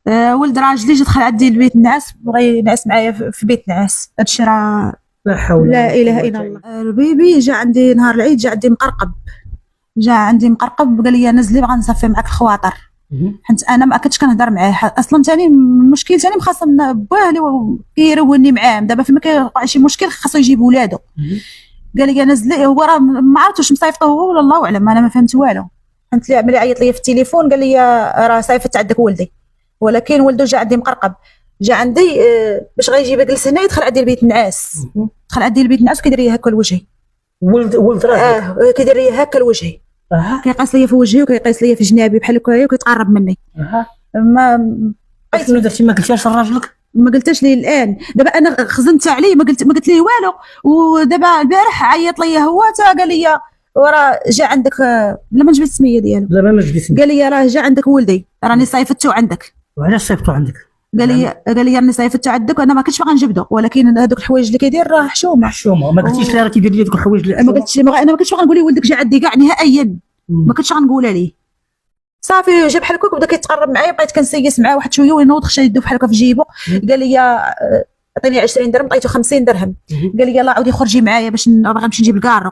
ولد راجلي جا دخل عندي البيت نعس، بغى ينعس معايا في بيت نعاس. هادشي راه لا حول لا اله الا الله. البيبي جا عندي نهار العيد، جا عندي مقرقب، قال لي نزلي بغا نصفي معاك الخواطر، حيت انا ما كنتش كنهضر معاه اصلا. ثاني المشكل ثاني مخاصم بواه اللي كيروني معاه. دابا فما كيوقع شي مشكل خاصو يجيب ولادو. قال لي نزلي، هو راه ما عرفتش واش مصيفطو هو ولا الله اعلم، انا ما فهمت والو. فهمت لي عملي عيط لي في التليفون، قال لي راه صيفط عندك ولدي، ولكن ولده جا عندي مقرقب، جا عندي باش غيجيب يجلس هنا، يدخل عندي البيت نعاس، وكيدير لي هكا لوجهي. ولد راجلك كيدير لي هكا لوجهي، كيقيس لي في وجهي وكيقيس لي في جنابي بحال هكايا وكيتقرب مني. ما شنو درتي؟ ما قلتيش لراجلك؟ ما قلتش ليه الان. دابا انا خزنت عليه، ما قلت ليه والو. ودابا البارح عيط لي هو قال لي وراه جا عندك، لا ما نجبد السميه ديالو، لا ما جبت. قال لي راه جا عندك ولدي، راني صيفطته عندك. وعلاش صيفطو عندك؟ قال لي راني صيفطته عندك، وانا ما كنتش باغا نجبدو، ولكن هذوك الحوايج اللي كيدير راه حشومه. ما قلتيش ليه راه كيدير لي دوك الحوايج اللي ما قلتش، انا ما كنتش باغا نقول ليه ولدك جا عندي كاع نهائيا، ما كنتش غنقولها ليه. صافي جا بحال هكاك، بدا كيتقرب معايا، بقيت كنسيس معاه واحد شويه وينوض، خشى يدو بحال هكا في جيبو. قال لي عطيني 20 درهم، عطيته 50 درهم. قال لي يلاه عاودي خرجي معايا باش باغا نمشي نجيب الكارو.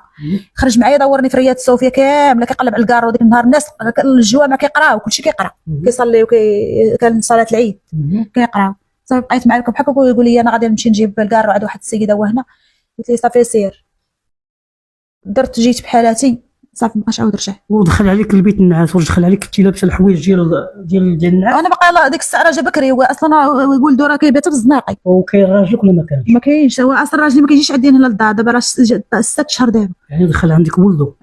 خرج معايا، دورني في رياض صوفيا كامله، كيقلب على الكارو. ديك النهار الناس الجوامع كيقراو، كلشي كيقرا، كيصليو، كان صلاه العيد كيقراو. صافي بقيت معاه بحال هكا، ويقول لي انا غادي نمشي نجيب الكارو عند واحد السيده وهنا. قلت لي صافي سير. جيت بحالاتي، صافي مابقاش عاود رجع. ودخل عليك البيت النعاس، ودخل عليك كنتي لابسه الحوايج ديال النعاس. انا باقا ديك الساعه جا بكري، هو اصلا ولدو راه كيبات بالزناقي. وكاين راجلك ولا ما كانش؟ ما كاينش، هو اصلا راجلي ما كيجيش عندي هنا للدار، دابا راه 6 شهور دابا. يعني دخل عندك ولدو.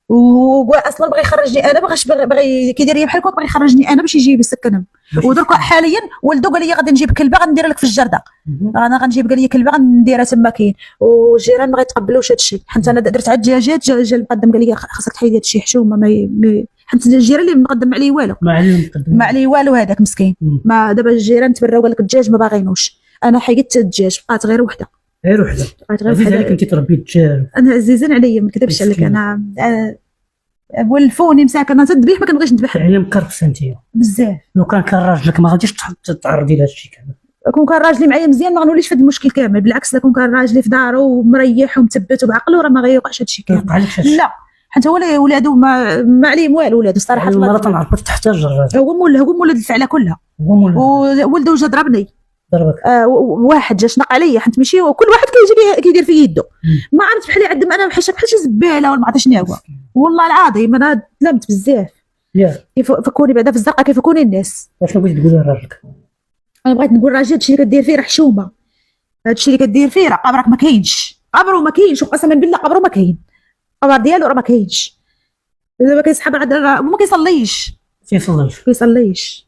وهو اصلا بغى يخرجني انا، باغي كيدير لي بحال هكا، بغى يخرجني انا باش يجيب يسكنهم. ودرك حاليا ولدو قال لي غادي نجيب كلبه غندير لك في الجرده، انا غنجيب، قال لي كلبه غنديرها تما كاين، والجيران ما غيتقبلوش هادشي، حيت انا درت عاد دجاجات. جا المقدم قال لي خاصك تحيدي هادشي حشومه، حيت الجيران اللي مقدم عليه والو، ما عليه والو هذاك مسكين. ما دابا الجيران تبراو، قال لك الدجاج ما باغينوش. انا حيدت الدجاج، بقات غير وحده. عزيز عليك انت تربي الدجاج؟ انا عزيزين عليا، ما نكذبش عليك. انا ولفوني مساكنه الذبيح ما كنبغيش نذبح. يعني مكرفسه انت بزاف. لو كان راجلك ما غاديش تعرضي لهذا الشيء كامل. كون كان راجلي معايا مزيان ما غنوليش في هذا المشكل كامل، بالعكس كون كان راجلي في دارو ومريح ومثبت وبعقله، راه ما غيوقعش هذا الشيء كامل. لا، حيت هو ولادو ما عليهم والو، ولادو الصراحه. المراه تنعرف تحتاج الراجل، هو مولد الفعله كلها. وولده جا ضربني. ضربك؟ واحد جا شنق عليا، حيت ماشي كل واحد كيدير في يده. ما عرفت بحال يعدم انا بحال شي زباله ولا ما عرفت شنو هو. والله العظيم انا تلمت بزاف. فكوني بعدا في الزرقاء كيفكوني الناس. واشنو بغيتي تقولي لراجلك؟ انا بغيت نقول راجل هادشي اللي كدير فيه راه حشومه، هادشي اللي كدير فيه راه قبرك ما كاينش، قبره ما كاينش، وقسما بالله قبره ما كاين، القبر ديالو راه ما كاينش. دابا كيسحب وما كيصليش. كيصليش